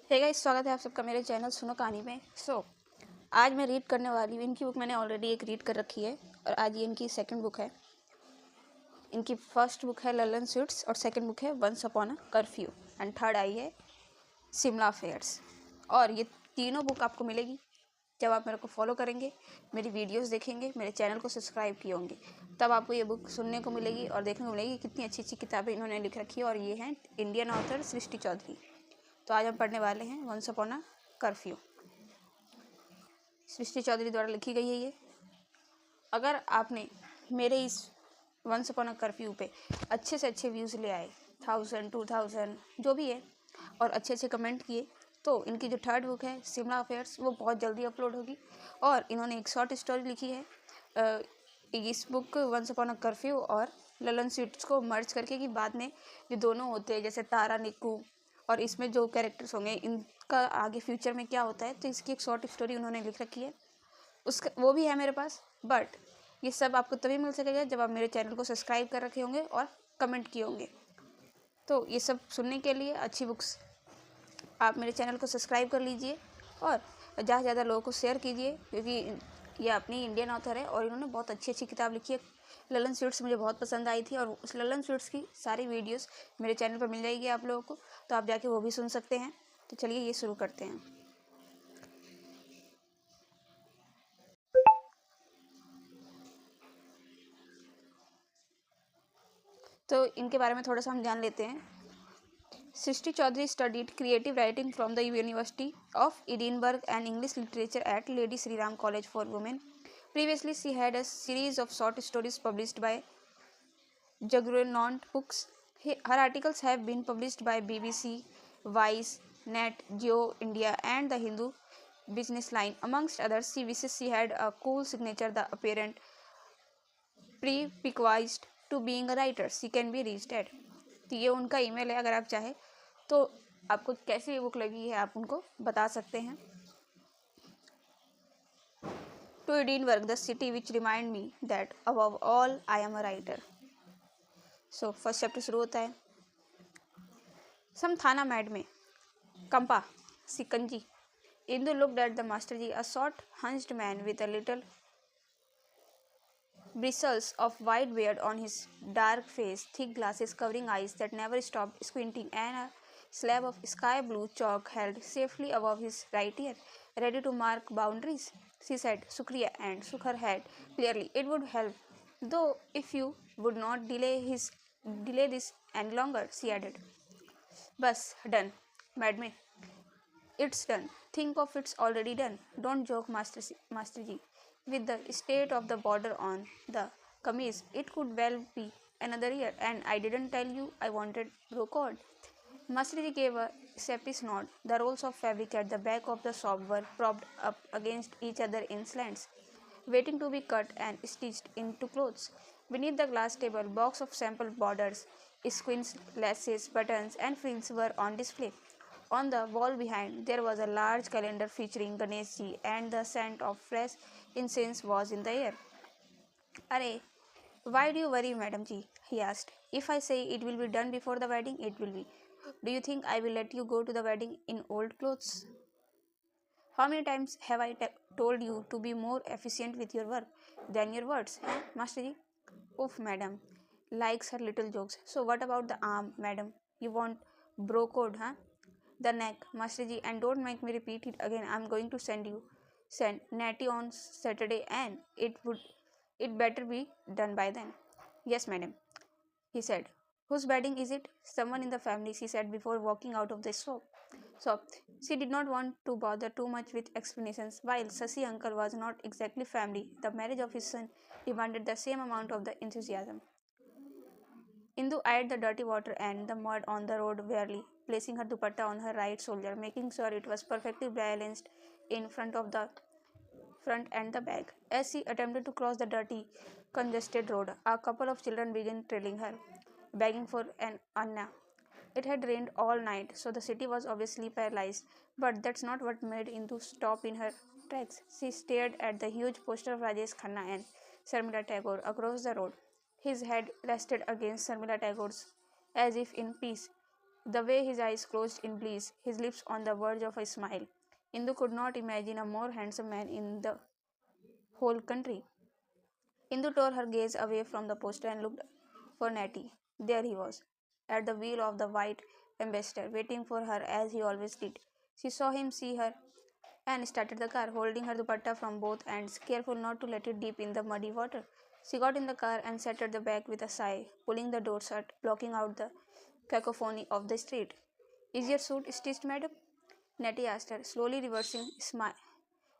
Hey guys, स्वागत है आप सबका मेरे चैनल सुनो कहानी में। आज मैं रीड करने वाली हूँ। इनकी बुक मैंने ऑलरेडी एक रीड कर रखी है और आज ये इनकी सेकंड बुक है। इनकी फर्स्ट बुक है ललन स्वीट्स और सेकंड बुक है once upon a curfew and third आई है शिमला फेयर्स। और ये तीनों बुक आपको मिलेगी जब आप मेरे को फॉलो करेंगे, मेरी वीडियोस देखेंगे, मेरे चैनल को सब्सक्राइब किए होंगे, तब आपको ये बुक सुनने को मिलेगी और देखने को मिलेगी कितनी अच्छी अच्छी किताबें इन्होंने लिख रखी है। और ये हैं इंडियन ऑथर सृष्टि चौधरी। तो आज हम पढ़ने वाले हैं वंस अपॉन अ कर्फ्यू। सृष्टि चौधरी द्वारा लिखी गई है ये। अगर आपने मेरे इस वंस अपॉन अ कर्फ्यू पे अच्छे से अच्छे व्यूज़ ले आए, 1000 2000 जो भी है, और अच्छे अच्छे कमेंट किए, तो इनकी जो थर्ड बुक है शिमला अफेयर्स वो बहुत जल्दी अपलोड होगी। और इन्होंने एक शॉर्ट स्टोरी लिखी है इस book once upon a curfew और ललन स्वीट्स को मर्ज करके, कि बाद में जो दोनों होते हैं जैसे तारा निक्कू और इसमें जो कैरेक्टर्स होंगे इनका आगे फ्यूचर में क्या होता है, तो इसकी एक शॉर्ट स्टोरी उन्होंने लिख रखी है। उसका वो भी है मेरे पास, बट ये सब आपको तभी मिल सकेगा जब आप मेरे चैनल को सब्सक्राइब कर रखे होंगे और कमेंट किए होंगे। तो ये सब सुनने के लिए अच्छी बुक्स आप मेरे चैनल को सब्सक्राइब कर लीजिए और ज़्यादा से ज़्यादा लोगों को शेयर कीजिए, क्योंकि ये अपनी इंडियन ऑथर है और इन्होंने बहुत अच्छी अच्छी किताब लिखी है। ललन स्वीट्स मुझे बहुत पसंद आई थी और उस ललन स्वीट्स की सारी वीडियोस मेरे चैनल पर मिल जाएगी आप लोगों को, तो आप जाके वो भी सुन सकते हैं। तो चलिए ये शुरू करते हैं। तो इनके बारे में थोड़ा सा हम जान लेते हैं। Shrishti Chaudhary studied creative writing from the University of Edinburgh and English literature at Lady Sri Ram College for Women. Previously, she had a series of short stories published by Juggernaut Books. Her articles have been published by BBC, Vice, Net, Geo India, and The Hindu Business Line. Amongst others, she wishes she had a cool signature, the apparent prerequisite to being a writer. She can be reached at. तो ये उनका email है, अगर आप चाहें तो आपको कैसी बुक लगी है आप उनको बता सकते हैं। To Edinburgh the city which remind me that above all I am a writer. So first chapter शुरू होता है। सम थाना मैड में कंपा सिकंजी Indu looked at the master ji, a short hunched man with a little bristles of white beard on his dark face, thick glasses covering eyes that never stopped squinting, and a slab of sky blue chalk held safely above his right ear, ready to mark boundaries. She said, Sukriya, and shook her head clearly. It would help, though, if you would not delay this any longer, she added. Bus, done, madam. It's done. Think of it's already done. Don't joke, Master Ji. With the state of the border on the kameez, it could well be another year. And I didn't tell you I wanted brocade. Master Ji gave a sheepish nod. The rolls of fabric at the back of the shop were propped up against each other in slants, waiting to be cut and stitched into clothes. Beneath the glass table, box of sample borders, squints, laces, buttons, and frills were on display. On the wall behind, there was a large calendar featuring Ganeshji, and the scent of fresh incense was in the air. Arey, why do you worry, Madam Ji? He asked. If I say it will be done before the wedding, it will be. Do you think I will let you go to the wedding in old clothes? How many times have I told you to be more efficient with your work than your words, Master Ji? Oof, Madam. Likes her little jokes. So what about the arm, Madam? You want brocode, huh? The neck, Master Ji, and don't make me repeat it again. I'm going to send Natty on Saturday, and it better be done by then. Yes, madam, he said. Whose wedding is it? Someone in the family, she said before walking out of the shop. So she did not want to bother too much with explanations. While Sasi uncle was not exactly family, the marriage of his son demanded the same amount of the enthusiasm. Indu eyed the dirty water and the mud on the road wearily, placing her dupatta on her right shoulder, making sure it was perfectly balanced in front and the back. As she attempted to cross the dirty, congested road, a couple of children began trailing her, begging for an anna. It had rained all night, so the city was obviously paralyzed, but that's not what made Indu stop in her tracks. She stared at the huge poster of Rajesh Khanna and Sharmila Tagore across the road. His head rested against Sharmila Tagore's, as if in peace. the way his eyes closed in bliss, his lips on the verge of a smile. Indu could not imagine a more handsome man in the whole country. Indu tore her gaze away from the poster and looked for Natty. There he was, at the wheel of the white ambassador, waiting for her as he always did. She saw him see her and started the car, holding her dupatta from both ends, careful not to let it dip in the muddy water. She got in the car and sat at the back with a sigh, pulling the door shut, blocking out the cacophony of the street. Is your suit stitched, madam? Nettie asked her, slowly reversing smile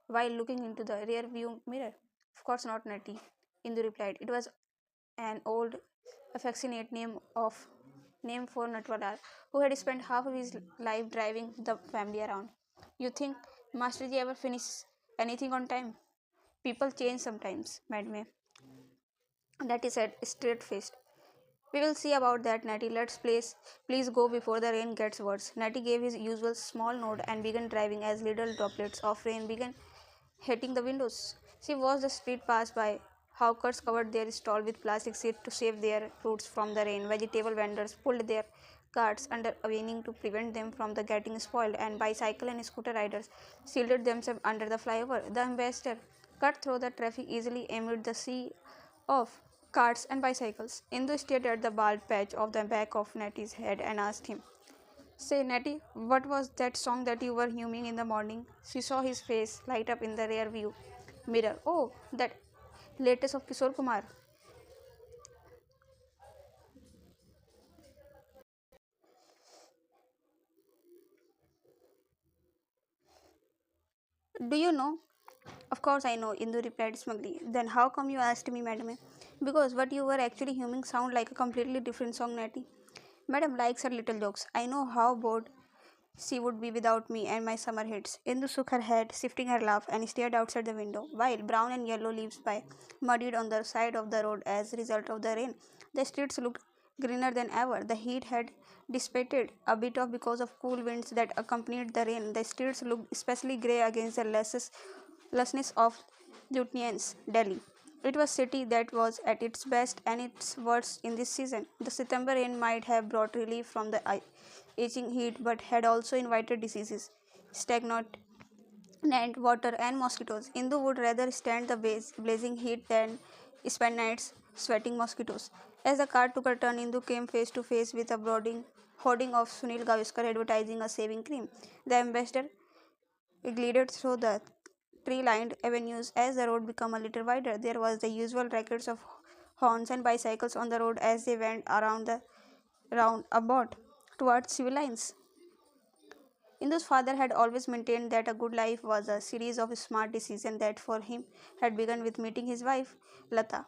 while looking into the rear view mirror. Of course not, Nettie, Indu replied. It was an old, affectionate name for Natwalar, who had spent half of his life driving the family around. You think Masterji ever finishes anything on time? People change sometimes, Madame. Natty said, straight faced. We will see about that, Natty. Please go before the rain gets worse. Natty gave his usual small nod and began driving as little droplets of rain began hitting the windows. She watched the street pass by. Hawkers covered their stall with plastic sheets to save their fruits from the rain. Vegetable vendors pulled their carts under awning to prevent them from the getting spoiled, and bicycle and scooter riders shielded themselves under the flyover. The ambassador cut through the traffic easily amid the sea of carts and bicycles. Indu stared at the bald patch of the back of Natty's head and asked him, Say, Natty, what was that song that you were humming in the morning? She saw his face light up in the rear view mirror. Oh, that latest of Kishore Kumar. Do you know? Of course I know, Indu replied smugly. Then how come you asked me, madam? Because what you were actually humming sound like a completely different song, Natty. Madam likes her little jokes. I know how bored she would be without me and my summer hits. Indu shook her head, shifting her laugh, and stared outside the window, while brown and yellow leaves by muddied on the side of the road as a result of the rain. The streets looked greener than ever. The heat had dissipated a bit of because of cool winds that accompanied the rain. The streets looked especially grey against the lushnesses of Lieutenant's Delhi. It was a city that was at its best and its worst in this season. The September rain might have brought relief from the itching heat, but had also invited diseases, stagnant water, and mosquitoes. Indu would rather stand the blazing heat than spend nights sweating mosquitoes. As the car took a turn, Indu came face to face with a hoarding of Sunil Gavaskar advertising a saving cream. The ambassador glided through the tree-lined avenues as the road became a little wider. There was the usual rackets of horns and bicycles on the road as they went around the roundabout towards civil lines. Indu's father had always maintained that a good life was a series of smart decisions that for him had begun with meeting his wife, Lata.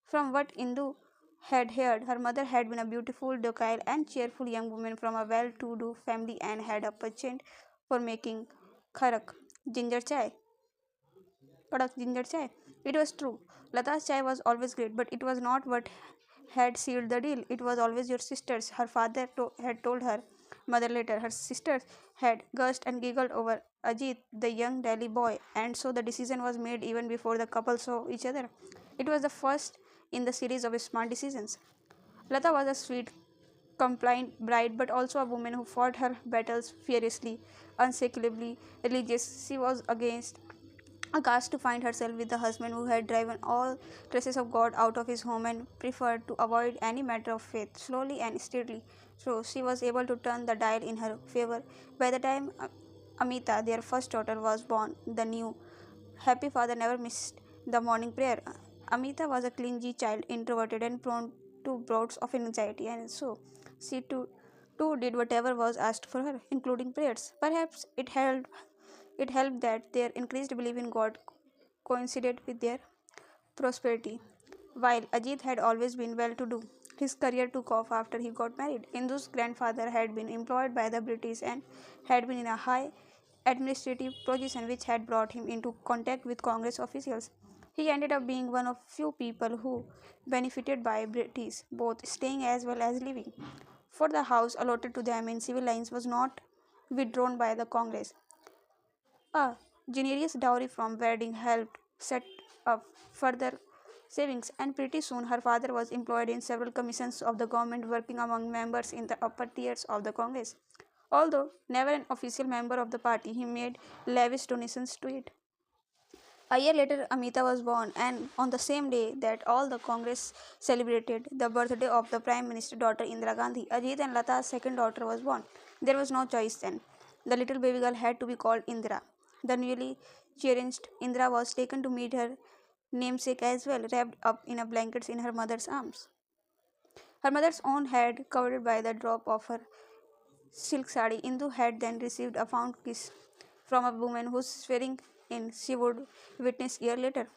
From what Indu had heard, her mother had been a beautiful, docile, and cheerful young woman from a well to do family and had a penchant for making kharak, ginger chai, ginger chai. It was true. Lata's chai was always great, but it was not what had sealed the deal. It was always your sister's. Her father had told her mother later. Her sisters had gushed and giggled over Ajit, the young Delhi boy, and so the decision was made even before the couple saw each other. It was the first in the series of smart decisions. Lata was a sweet, compliant bride, but also a woman who fought her battles fiercely, unshakably religious. She was aghast to find herself with a husband who had driven all traces of God out of his home and preferred to avoid any matter of faith. Slowly and steadily, so she was able to turn the dial in her favor. By the time Amita, their first daughter, was born, the new happy father never missed the morning prayer. Amita was a clingy child, introverted and prone to bouts of anxiety, and so she too did whatever was asked for her, including prayers. Perhaps it helped that their increased belief in God coincided with their prosperity. While Ajit had always been well to do, his career took off after he got married. Indu's grandfather had been employed by the British and had been in a high administrative position which had brought him into contact with Congress officials. He ended up being one of few people who benefited by British, both staying as well as living. For the house allotted to them in civil lines was not withdrawn by the Congress. A generous dowry from wedding helped set up further savings, and pretty soon her father was employed in several commissions of the government, working among members in the upper tiers of the Congress. Although never an official member of the party, he made lavish donations to it. A year later, Amita was born, and on the same day that all the Congress celebrated the birthday of the Prime Minister's daughter Indira Gandhi, Ajit and Lata's second daughter was born. There was no choice then. The little baby girl had to be called Indira. The newly cherished Indira was taken to meet her namesake as well, wrapped up in a blanket in her mother's arms. Her mother's own head covered by the drop of her silk sari. Indu had then received a fond kiss from a woman whose swearing in she would witness year later.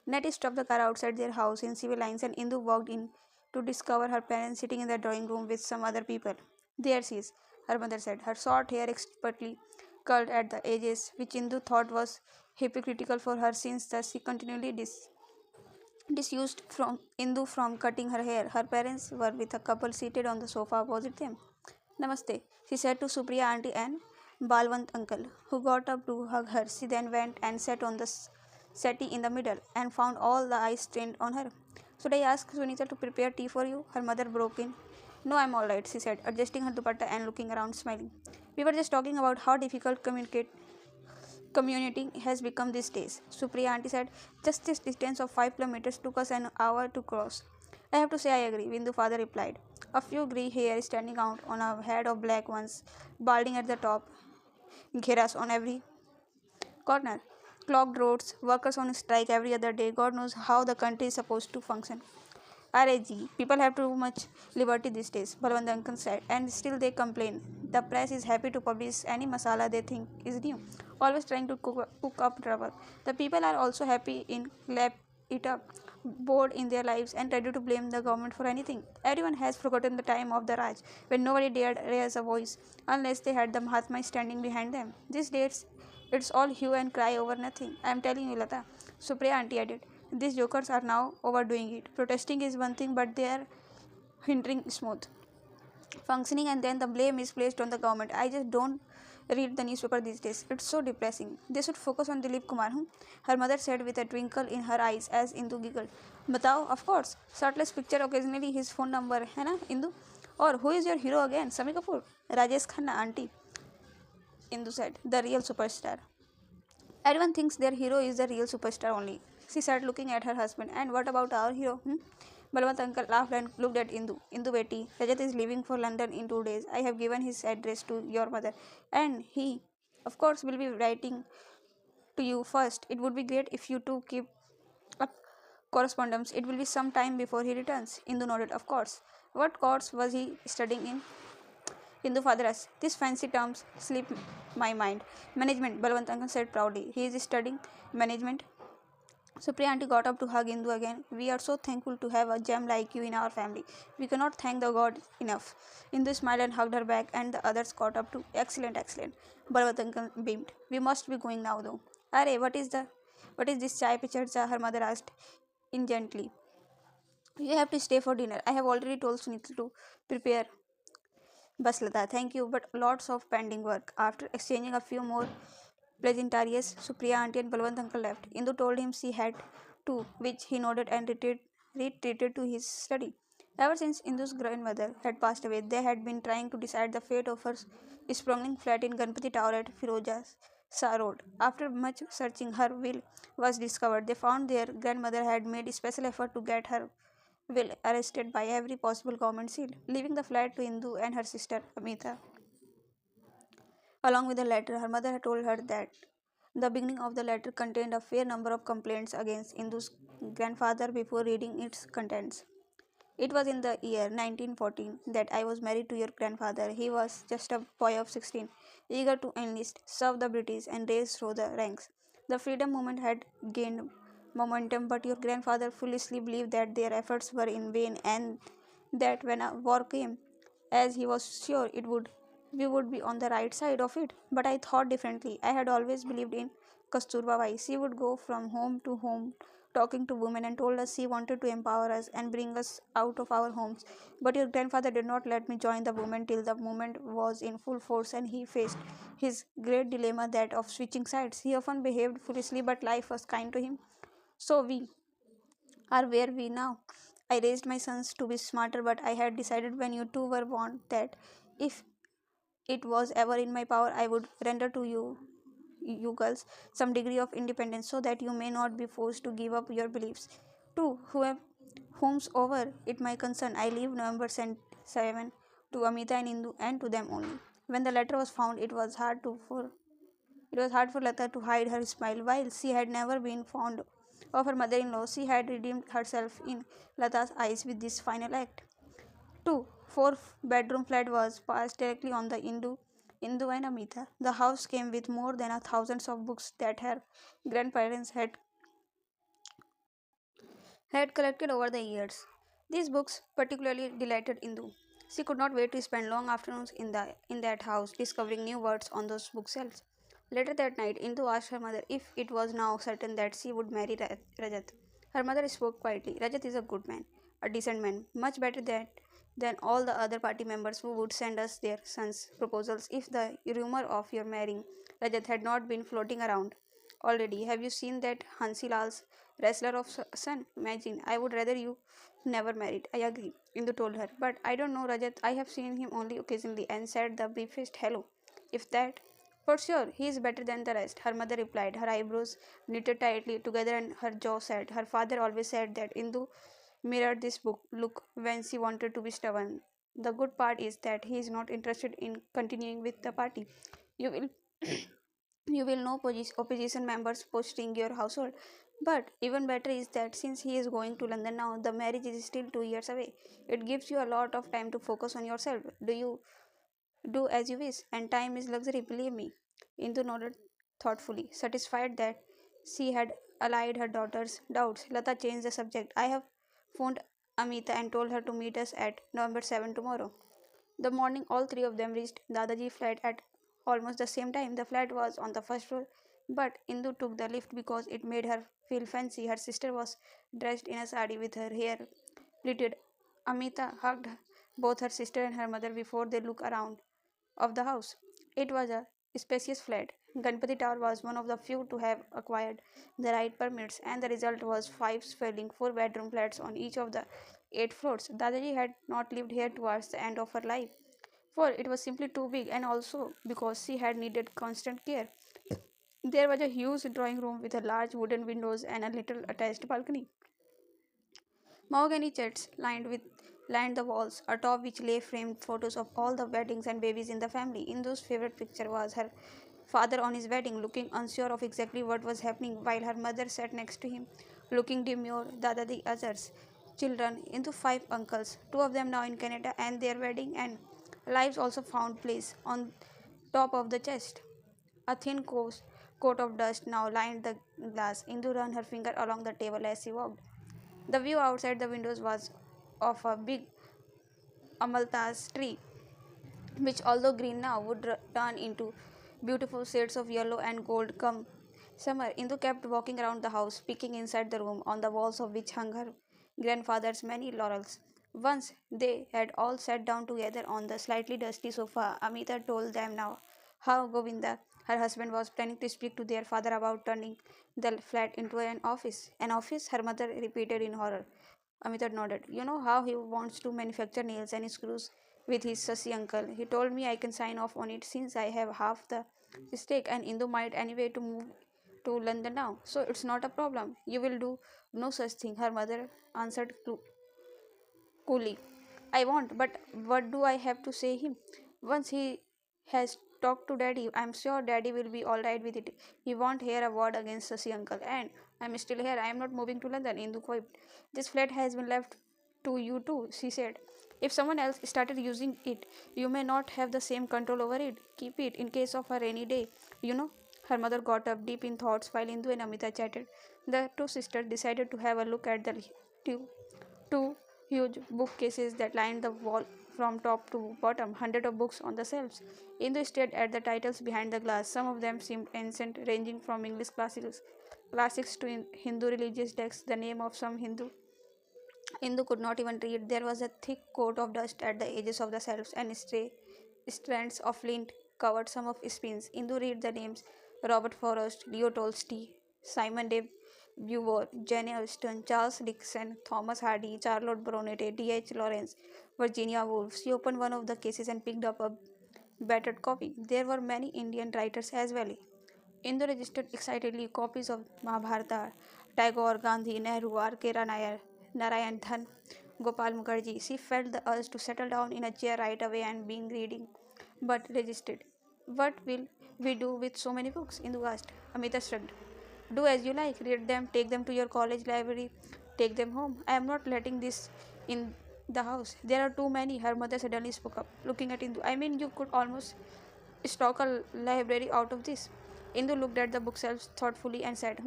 Nettie stopped the car outside their house in civil lines and Indu walked in to discover her parents sitting in the drawing room with some other people. There she is, her mother said, her short hair expertly curled at the edges, which Indu thought was hypocritical for her since thus she continually disused from Indu from cutting her hair. Her parents were with a couple seated on the sofa opposite them. Namaste, she said to Supriya auntie and Balwant uncle, who got up to hug her. She then went and sat on the settee in the middle and found all the eyes trained on her. Should I ask Sunita to prepare tea for you? Her mother broke in. No, I'm all right, she said, adjusting her dupatta and looking around, smiling. We were just talking about how difficult communicating has become these days. Supriya auntie said, just this distance of 5 kilometers took us an hour to cross. I have to say I agree, Vindu father replied. A few grey hairs standing out on a head of black ones, balding at the top, gheras on every corner. Clogged roads, workers on strike every other day. God knows how the country is supposed to function. RAG, people have too much liberty these days, Balwant uncle said, and still they complain. The press is happy to publish any masala they think is new, always trying to cook up trouble. The people are also happy in lap it up, bored in their lives, and ready to blame the government for anything. Everyone has forgotten the time of the Raj, when nobody dared raise a voice, unless they had the Mahatma standing behind them. These days, it's all hue and cry over nothing. I am telling you, Lata, Supriya auntie added. These jokers are now overdoing it. Protesting is one thing, but they are hindering smooth functioning, and then the blame is placed on the government. I just don't read the newspaper these days. It's so depressing. They should focus on Dilip Kumar, her mother said with a twinkle in her eyes as Indu giggled. Batao, of course. Shirtless picture, occasionally his phone number, hai na, Indu? Or who is your hero again? Sami Kapoor? Rajesh Khanna, auntie, Indu said. The real superstar. Everyone thinks their hero is the real superstar only. She said, looking at her husband. And what about our hero? Balwant uncle laughed and looked at Indu. Indu Beti, Rajat is leaving for London in 2 days. I have given his address to your mother. And he, of course, will be writing to you first. It would be great if you two keep up correspondence. It will be some time before he returns. Indu nodded, of course. What course was he studying in? Hindu father asked. These fancy terms slip my mind. Management, Balwant uncle said proudly. He is studying management. Supriya auntie got up to hug Indu again. We are so thankful to have a gem like you in our family. We cannot thank the God enough. Indu smiled and hugged her back, and the others caught up too. Excellent, excellent. Balwant uncle beamed. We must be going now, though. Arey, what is this chai pe charcha? Her mother asked ingently. You have to stay for dinner. I have already told Sunil to prepare. Bas Lata, thank you, but lots of pending work. After exchanging a few more pleasantries, Supriya auntie and Balwant uncle left. Indu told him she had to, which he nodded and retreated to his study. Ever since Indu's grandmother had passed away, they had been trying to decide the fate of her sprawling flat in Ganpati Tower at Firoja Shah Road. After much searching, her will was discovered. They found their grandmother had made special effort to get her will arrested by every possible government seal, leaving the flat to Indu and her sister Amita. Along with the letter, her mother had told her that the beginning of the letter contained a fair number of complaints against Indu's grandfather before reading its contents. It was in the year 1914 that I was married to your grandfather. He was just a boy of 16, eager to enlist, serve the British, and raise through the ranks. The freedom movement had gained momentum, but your grandfather foolishly believed that their efforts were in vain and that when a war came, as he was sure it would, we would be on the right side of it. But I thought differently. I had always believed in Kasturba Bai. She would go from home to home talking to women and told us she wanted to empower us and bring us out of our homes. But your grandfather did not let me join the movement till the movement was in full force and he faced his great dilemma, that of switching sides. He often behaved foolishly, but life was kind to him. So we are where we now. I raised my sons to be smarter, but I had decided when you two were born that if it was ever in my power, I would render to you girls, some degree of independence so that you may not be forced to give up your beliefs. To whom's over it my concern, I leave November 7 to Amita and Indu and to them only. When the letter was found, it was hard for Lata to hide her smile. While she had never been fond of her mother-in-law, she had redeemed herself in Lata's eyes with this final act. 2. Four-bedroom flat was passed directly on the Indu and Amita. The house came with more than a thousands of books that her grandparents had collected over the years. These books particularly delighted Indu. She could not wait to spend long afternoons in that house discovering new words on those bookshelves. Later that night, Indu asked her mother if it was now certain that she would marry Rajat. Her mother spoke quietly. Rajat is a good man, a decent man, much better than all the other party members who would send us their sons' proposals if the rumor of your marrying Rajat had not been floating around already. Have you seen that Hansi Lal's wrestler of son? Imagine, I would rather you never married. I agree, Indu told her. But I don't know Rajat. I have seen him only occasionally and said the briefest hello. If that, for sure, he is better than the rest, her mother replied, her eyebrows knitted tightly together and her jaw set. Her father always said that Indu mirrored this book look when she wanted to be stubborn. The good part is that he is not interested in continuing with the party. You will you will know opposition members posting your household. But even better is that since he is going to London now, the marriage is still 2 years away. It gives you a lot of time to focus on yourself. Do as you wish, and time is luxury, believe me. Indu nodded thoughtfully, satisfied that she had allayed her daughter's doubts. Lata changed the subject. I have phoned Amita and told her to meet us at November 7 tomorrow. The morning all three of them reached Dadaji's flat at almost the same time. The flat was on the first floor, but Indu took the lift because it made her feel fancy. Her sister was dressed in a sari with her hair plaited. Amita hugged both her sister and her mother before they looked around of the house. It was a spacious flat. Ganpati Tower was one of the few to have acquired the right permits, and the result was five swelling four-bedroom flats on each of the 8 floors. Dadaji had not lived here towards the end of her life, for it was simply too big, and also because she had needed constant care. There was a huge drawing room with a large wooden windows and a little attached balcony. Mahogany chairs lined the walls, atop which lay framed photos of all the weddings and babies in the family. Indu's favorite picture was her father on his wedding, looking unsure of exactly what was happening, while her mother sat next to him, looking demure. Dada the others, children, into five uncles, two of them now in Canada, and their wedding and lives also found place on top of the chest. A thin coat of dust now lined the glass. Indu ran her finger along the table as she walked. The view outside the windows was of a big amalthus tree, which, although green now, would turn into beautiful shades of yellow and gold come summer. Indu kept walking around the house, peeking inside the room, on the walls of which hung her grandfather's many laurels. Once they had all sat down together on the slightly dusty sofa, Amita told them now how Govinda, her husband, was planning to speak to their father about turning the flat into an office. An office? Her mother repeated in horror. Amitabh nodded. You know how he wants to manufacture nails and screws with his Sasi uncle. He told me I can sign off on it since I have half the stake and Indu might anyway to move to London now. So it's not a problem. You will do no such thing, her mother answered coolly. I won't, but what do I have to say him? Once he has talked to daddy, I'm sure daddy will be alright with it. He won't hear a word against Sasi uncle. And I'm still here. I am not moving to London. Indu quipped. This flat has been left to you too, she said. If someone else started using it, you may not have the same control over it. Keep it in case of a rainy day. You know, her mother got up deep in thoughts while Indu and Amita chatted. The two sisters decided to have a look at the two two huge bookcases that lined the wall from top to bottom, hundreds of books on the shelves. Indu stared at the titles behind the glass. Some of them seemed ancient, ranging from English classics to Hindu religious texts. The name of some Hindu could not even read. There was a thick coat of dust at the edges of the shelves, and stray strands of lint covered some of spines. Hindu read the names Robert Frost, Leo Tolstoy, Simon de Beauvoir, Jane Austen, Charles Dickens, Thomas Hardy, Charlotte Bronte, D.H. Lawrence, Virginia Woolf. She opened one of the cases and picked up a battered copy. There were many Indian writers as well. Indo registered excitedly copies of Mahabharata, Tagore, Gandhi, Nehru, R.K. Narayan Dhan, Gopal Mukherjee. She felt the urge to settle down in a chair right away and begin reading, but resisted. What will we do with so many books? Indu asked. Amita shrugged. Do as you like, read them, take them to your college library, take them home. I am not letting this in the house. There are too many, her mother suddenly spoke up, looking at Indu. I mean, you could almost stock a library out of this. Indu looked at the bookshelves thoughtfully and said,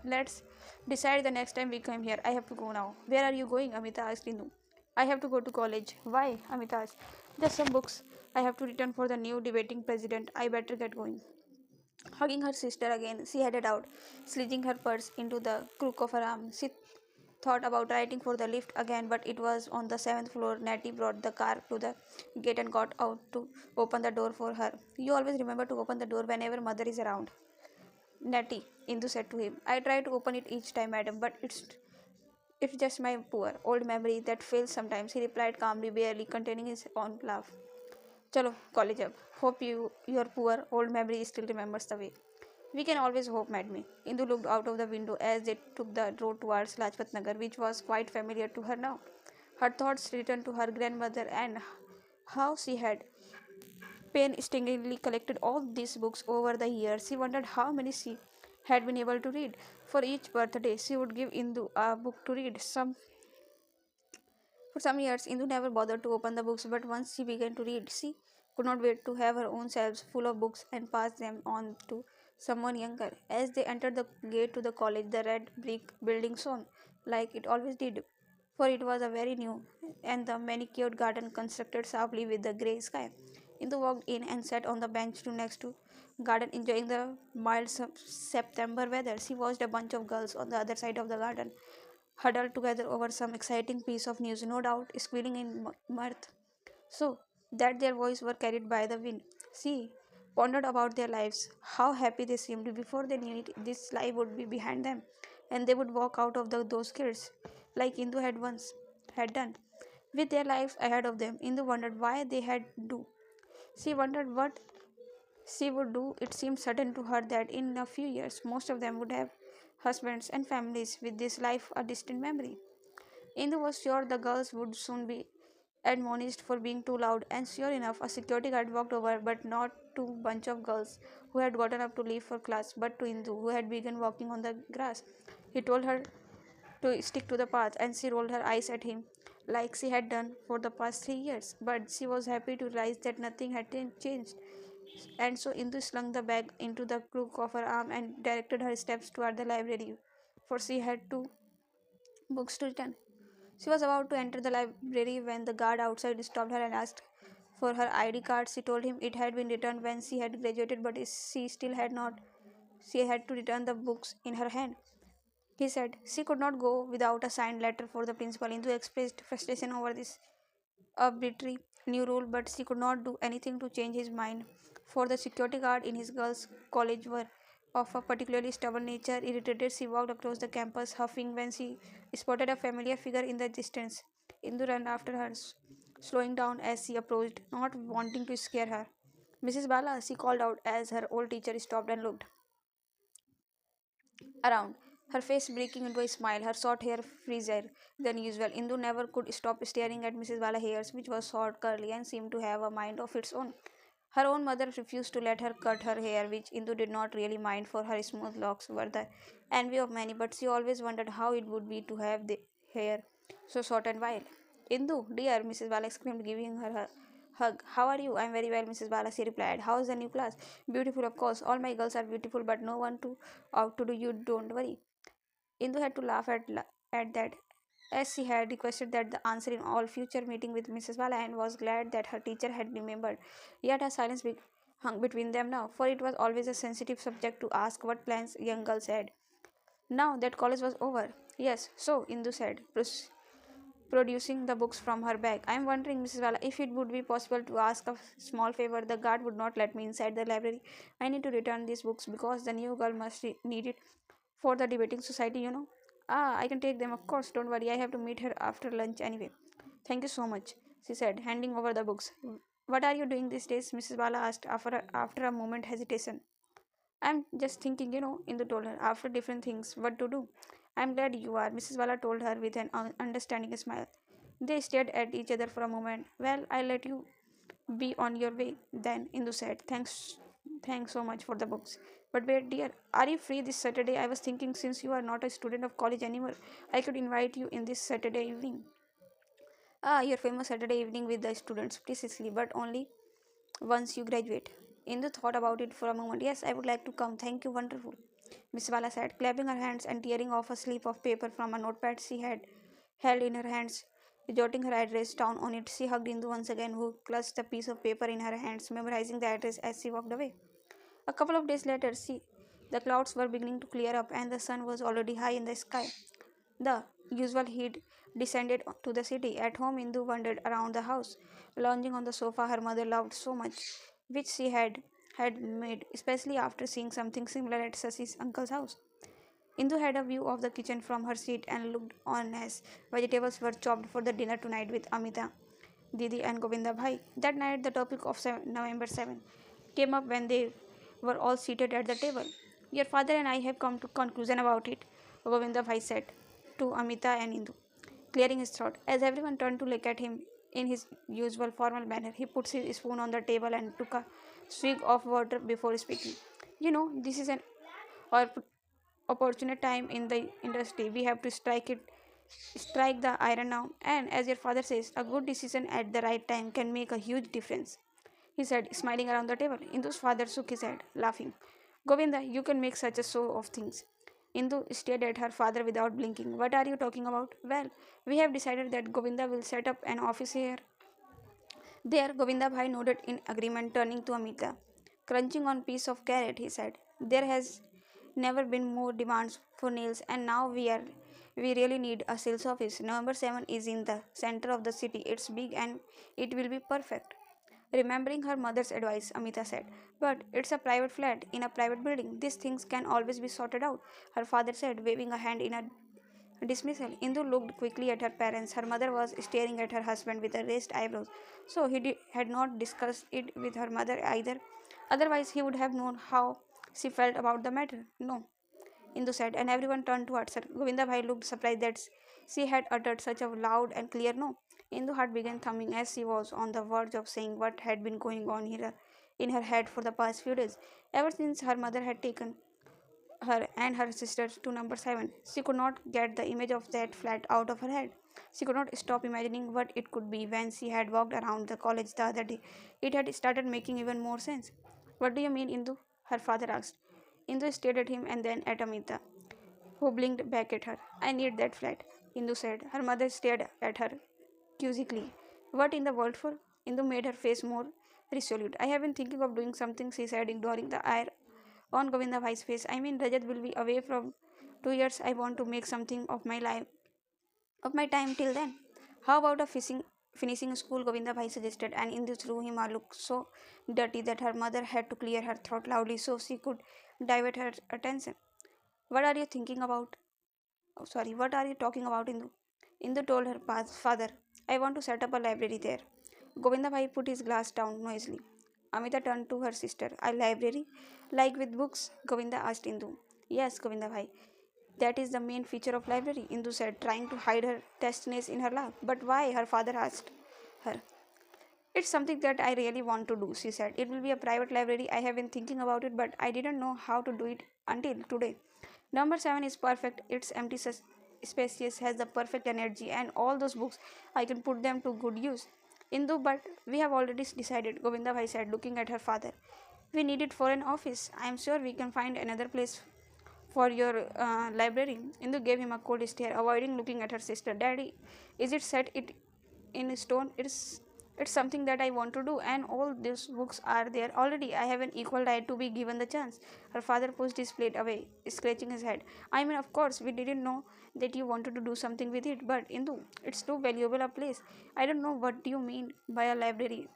let's decide the next time we come here. I have to go now. Where are you going? Amita asked Indu. I have to go to college. Why? Amita asked. Just some books. I have to return for the new debating president. I better get going. Hugging her sister again, she headed out, sliding her purse into the crook of her arm. She thought about writing for the lift again, but it was on the seventh floor. Natty brought the car to the gate and got out to open the door for her. You always remember to open the door whenever mother is around. Natty, Indu said to him. I try to open it each time, madam, but it's just my poor old memory that fails sometimes, he replied calmly, barely containing his own laugh. Chalo, college up. Hope your poor old memory still remembers the way. We can always hope, Madme. Indu looked out of the window as they took the road towards Lajpat Nagar, which was quite familiar to her now. Her thoughts returned to her grandmother and how she had painstakingly collected all these books over the years. She wondered how many she had been able to read. For each birthday, she would give Indu a book to read. For some years, Indu never bothered to open the books, but once she began to read, she could not wait to have her own shelves full of books and pass them on to someone younger. As they entered the gate to the college, the red brick building shone like it always did, for it was a very new and the manicured garden constructed sharply with the grey sky. Indu walked in and sat on the bench to next to garden, enjoying the mild September weather. She watched a bunch of girls on the other side of the garden huddled together over some exciting piece of news, no doubt squealing in mirth, so that their voices were carried by the wind. She pondered about their lives, how happy they seemed before they knew it. This life would be behind them, and they would walk out of those kids like Indu had once had done, with their lives ahead of them. Indu wondered why they had do. She wondered what she would do. It seemed certain to her that in a few years most of them would have husbands and families, with this life a distant memory. Indu was sure the girls would soon be admonished for being too loud, and sure enough, a security guard walked over, but not to a bunch of girls who had gotten up to leave for class, but to Indu, who had begun walking on the grass. He told her to stick to the path, and she rolled her eyes at him like she had done for the past 3 years. But she was happy to realize that nothing had changed. And so Indu slung the bag into the crook of her arm and directed her steps toward the library, for she had two books to return. She was about to enter the library when the guard outside stopped her and asked for her ID card. She told him it had been returned when she had graduated, but she still had not. She had to return the books in her hand. He said she could not go without a signed letter for the principal. Indu expressed frustration over this arbitrary new rule, but she could not do anything to change his mind, for the security guard in his girls' college were of a particularly stubborn nature. Irritated, she walked across the campus, huffing when she spotted a familiar figure in the distance. Indu ran after her, slowing down as she approached, not wanting to scare her. Mrs. Bala, she called out as her old teacher stopped and looked around, her face breaking into a smile, her short hair frizzier than usual. Indu never could stop staring at Mrs. Bala's hair, which was short, curly, and seemed to have a mind of its own. Her own mother refused to let her cut her hair, which Indu did not really mind, for her smooth locks were the envy of many, but she always wondered how it would be to have the hair so short and wild. Indu, dear, Mrs. Bala exclaimed, giving her a hug. How are you? I'm very well, Mrs. Bala, she replied. How is the new class? Beautiful, of course. All my girls are beautiful, but no one to out to do you, don't worry. Indu had to laugh at that, as she had requested that the answer in all future meeting with Mrs. Bala, and was glad that her teacher had remembered. Yet a silence hung between them now, for it was always a sensitive subject to ask what plans young girls had. Now that college was over. Yes, so Indu said, producing the books from her bag. I am wondering, Mrs. Bala, if it would be possible to ask a small favor. The guard would not let me inside the library. I need to return these books because the new girl must need it for the debating society. Ah, I can take them, of course, don't worry. I have to meet her after lunch anyway. Thank you so much, she said, handing over the books. What are you doing these days? Mrs. Bala asked after a moment hesitation. I'm just thinking, Indu told her, after different things, what to do. I'm glad you are, Mrs. Bala told her with an understanding smile. They stared at each other for a moment. Well, I'll let you be on your way, then, Indu said. Thanks so much for the books. But wait, dear, are you free this Saturday? I was thinking since you are not a student of college anymore, I could invite you in this Saturday evening. Ah, your famous Saturday evening with the students, precisely, but only once you graduate. Indu thought about it for a moment. Yes, I would like to come. Thank you, wonderful. Miss Bala said, clapping her hands and tearing off a slip of paper from a notepad she had held in her hands, jotting her address down on it. She hugged Indu once again, who clutched a piece of paper in her hands, memorizing the address as she walked away. A couple of days later, the clouds were beginning to clear up and the sun was already high in the sky. The usual heat descended to the city. At home, Indu wandered around the house, lounging on the sofa her mother loved so much, which she had made, especially after seeing something similar at Sasi's uncle's house. Indu had a view of the kitchen from her seat and looked on as vegetables were chopped for the dinner tonight with Amita, Didi, and Govinda Bhai. That night, the topic of November 7 came up when they were all seated at the table. Your father and I have come to conclusion about it, Govinda Bhai said to Amita and Indu, clearing his throat. As everyone turned to look at him in his usual formal manner, he put his spoon on the table and took a swig of water before speaking. This is an opportune time in the industry. We have to strike the iron now. And as your father says, a good decision at the right time can make a huge difference, he said, smiling around the table. Indu's father shook his head, laughing. Govinda, you can make such a show of things. Indu stared at her father without blinking. What are you talking about? Well, we have decided that Govinda will set up an office here. There, Govinda Bhai nodded in agreement, turning to Amita. Crunching on piece of carrot, he said. There has never been more demands for nails, and now we really need a sales office. November 7 is in the center of the city. It's big and it will be perfect. Remembering her mother's advice, Amita said, but it's a private flat in a private building. These things can always be sorted out, her father said, waving a hand in a dismissal. Indu looked quickly at her parents. Her mother was staring at her husband with raised eyebrows. So had not discussed it with her mother either. Otherwise, he would have known how she felt about the matter. No, Indu said, and everyone turned towards her. Govinda Bhai looked surprised that she had uttered such a loud and clear no. Indu heart began thumping as she was on the verge of saying what had been going on here in her head for the past few days. Ever since her mother had taken her and her sister to number 7. She could not get the image of that flat out of her head. She could not stop imagining what it could be when she had walked around the college the other day. It had started making even more sense. What do you mean, Indu? Her father asked. Indu stared at him and then at Amita, who blinked back at her. I need that flat, Indu said. Her mother stared at her quizzically. What in the world for? Indu made her face more resolute. I have been thinking of doing something, she said, ignoring the eye on Govinda Bhai's face. I mean, Rajat will be away from 2 years. I want to make something of my life, of my time till then. How about a finishing school? Govinda Bhai suggested, and in this threw him a look so dirty that her mother had to clear her throat loudly so she could divert her attention. What are you thinking about? Oh, sorry, what are you talking about, Indu? Indu told her father, I want to set up a library there. Govinda Bhai put his glass down noisily. Amita turned to her sister. A library? Like with books? Govinda asked Indu. Yes, Govinda Bhai. That is the main feature of library, Indu said, trying to hide her testiness in her laugh. But why? Her father asked her. It's something that I really want to do, she said. It will be a private library. I have been thinking about it, but I didn't know how to do it until today. Number 7 is perfect. It's empty, spacious, has the perfect energy, and all those books, I can put them to good use. Indu, but we have already decided, Govinda Bhai said, looking at her father. We need it for an office. I am sure we can find another place for your library. Indu gave him a cold stare, avoiding looking at her sister. Daddy, is it set it in stone? It's something that I want to do, and all these books are there already. I have an equal right to be given the chance. Her father pushed his plate away, scratching his head. I mean, of course, we didn't know that you wanted to do something with it, but Indu, it's too valuable a place. I don't know what do you mean by a library.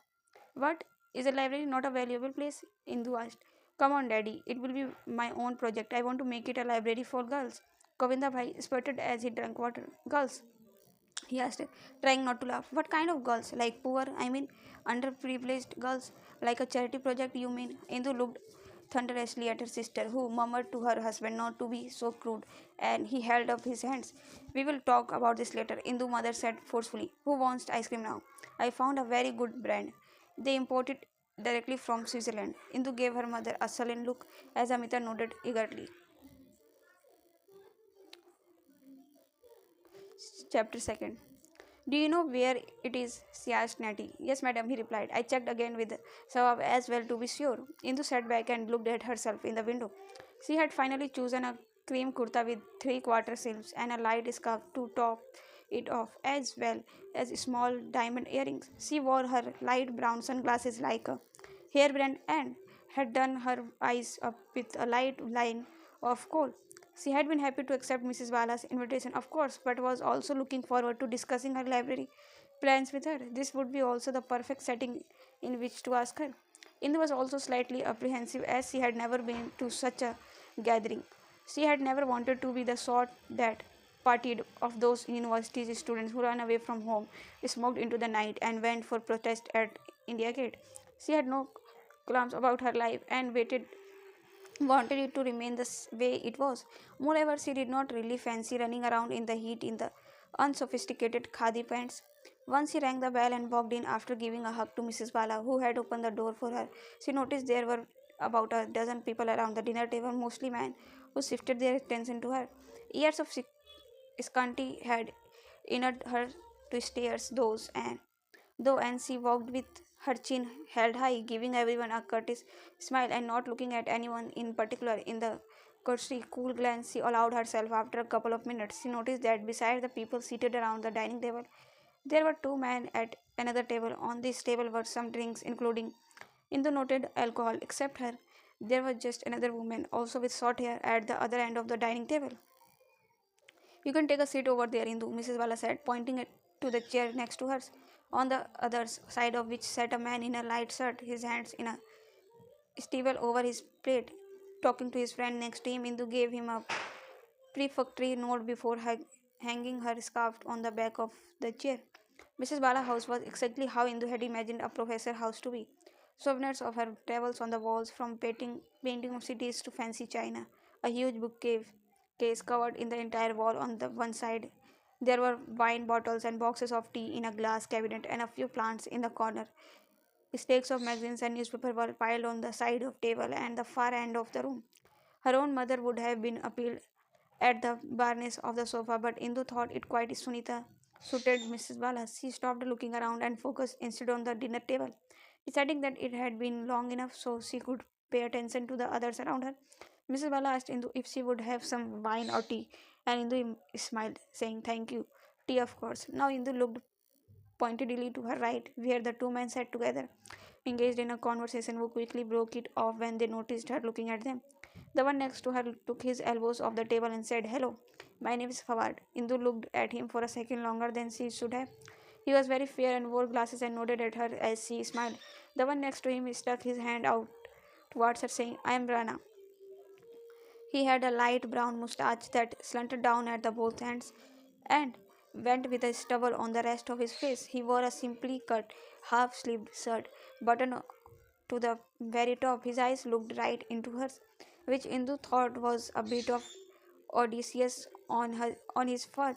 What? Is a library not a valuable place? Indu asked. Come on, Daddy, it will be my own project. I want to make it a library for girls. Govinda Bhai sputtered as he drank water. Girls, he asked, trying not to laugh. What kind of girls? Like poor, I mean, underprivileged girls? Like a charity project, you mean? Indu looked thunderously at her sister, who murmured to her husband not to be so crude, and he held up his hands. We will talk about this later, Indu mother said forcefully. Who wants ice cream now? I found a very good brand. They import it directly from Switzerland. Indu gave her mother a sullen look as Amita nodded eagerly. Chapter 2nd. Do you know where it is? She asked Natty. Yes, madam, he replied. I checked again with Sawab as well to be sure. Indu sat back and looked at herself in the window. She had finally chosen a cream kurta with three-quarter sleeves and a light scarf to top it off, as well as small diamond earrings. She wore her light brown sunglasses like a hairband and had done her eyes up with a light line of coal. She had been happy to accept Mrs. Bala's invitation, of course, but was also looking forward to discussing her library plans with her. This would be also the perfect setting in which to ask her. Indu was also slightly apprehensive as she had never been to such a gathering. She had never wanted to be the sort that partied of those university students who ran away from home, smoked into the night, and went for protest at India Gate. She had no qualms about her life and wanted it to remain the way it was. Moreover, she did not really fancy running around in the heat in the unsophisticated khadi pants. Once she rang the bell and walked in after giving a hug to Mrs. Bala, who had opened the door for her. She noticed there were about a dozen people around the dinner table, mostly men, who shifted their attention to her. Years of scanty had inured her to stares, and she walked with her chin held high, giving everyone a courteous smile and not looking at anyone in particular. In the cursory, cool glance she allowed herself after a couple of minutes, she noticed that beside the people seated around the dining table, there were two men at another table. On this table were some drinks, including in the noted alcohol. Except her, there was just another woman, also with short hair, at the other end of the dining table. You can take a seat over there, Indu, Mrs. Bala said, pointing to the chair next to hers, on the other side of which sat a man in a light shirt, his hands in a stable over his plate, talking to his friend next to him. Indu gave him a prefatory note before hanging her scarf on the back of the chair. Mrs. Bala's house was exactly how Indu had imagined a professor house to be. Souvenirs of her travels on the walls, from painting of cities to fancy china. A huge case covered in the entire wall on the one side. There were wine bottles and boxes of tea in a glass cabinet and a few plants in the corner. Stacks of magazines and newspapers were piled on the side of table and the far end of the room. Her own mother would have been appealed at the barness of the sofa, but Indu thought it quite Sunita suited Mrs. Bala. She stopped looking around and focused instead on the dinner table, deciding that it had been long enough so she could pay attention to the others around her. Mrs. Bala asked Indu if she would have some wine or tea, and Indu smiled, saying thank you. Tea, of course. Now Indu looked pointedly to her right, where the two men sat together, engaged in a conversation who quickly broke it off when they noticed her looking at them. The one next to her took his elbows off the table and said, Hello, my name is Fawad. Indu looked at him for a second longer than she should have. He was very fair and wore glasses and nodded at her as she smiled. The one next to him stuck his hand out towards her, saying, I am Rana. He had a light brown moustache that slanted down at the both ends and went with a stubble on the rest of his face. He wore a simply cut, half sleeved shirt, buttoned to the very top. His eyes looked right into hers, which Indu thought was a bit of audacious on his part.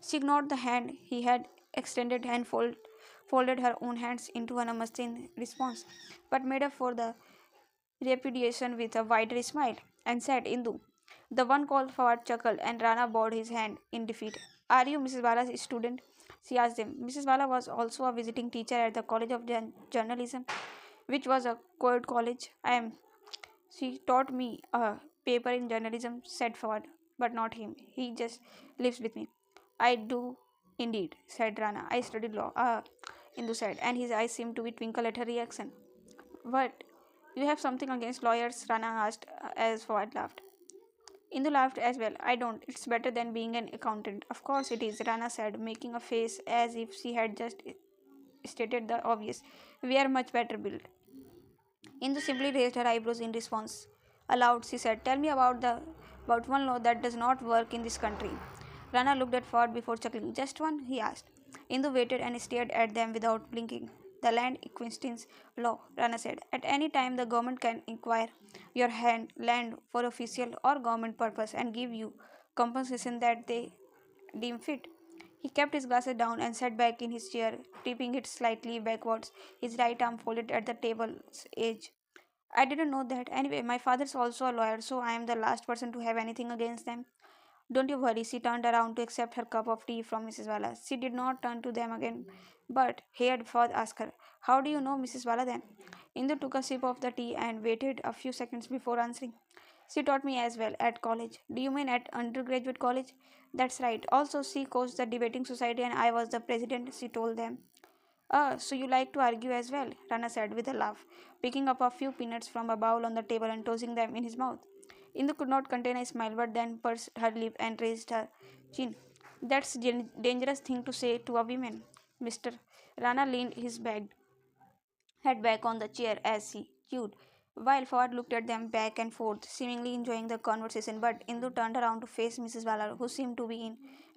She ignored the hand he had extended and folded her own hands into a namaste in response, but made up for the repudiation with a wider smile, and said, Indu. The one called forward chuckled, and Rana bowed his hand in defeat. Are you Mrs. Bala's student? She asked him. Mrs. Bala was also a visiting teacher at the College of Journalism, which was a co-ed college. I am. She taught me a paper in journalism, said Fawad, but not him. He just lives with me. I do indeed, said Rana. I studied law. Indu said, and his eyes seemed to be twinkle at her reaction. What? You have something against lawyers? Rana asked as Fawad laughed. Indu laughed as well. I don't. It's better than being an accountant. Of course it is, Rana said, making a face as if she had just stated the obvious. We are much better built. Indu simply raised her eyebrows in response. Aloud, she said, "Tell me about one law that does not work in this country." Rana looked at Ford before chuckling. "Just one?" he asked. Indu waited and stared at them without blinking. "The land acquisitions law," Rana said. "At any time, the government can acquire your land for official or government purpose and give you compensation that they deem fit." He kept his glasses down and sat back in his chair, tipping it slightly backwards, his right arm folded at the table's edge. "I didn't know that. Anyway, my father's also a lawyer, so I am the last person to have anything against them." "Don't you worry." She turned around to accept her cup of tea from Mrs. Walla. She did not turn to them again, but heard Ford ask her, "How do you know Mrs. Walla then?" Indu took a sip of the tea and waited a few seconds before answering. "She taught me as well at college." "Do you mean at undergraduate college?" "That's right. Also, she coached the debating society and I was the president," she told them. "Ah, so you like to argue as well?" Rana said with a laugh, picking up a few peanuts from a bowl on the table and tossing them in his mouth. Indu could not contain a smile but then pursed her lip and raised her chin. "That's a dangerous thing to say to a woman, Mr. Rana leaned his head back on the chair as he chewed, while Ford looked at them back and forth, seemingly enjoying the conversation. But Indu turned around to face Mrs. Ballard, who seemed to be in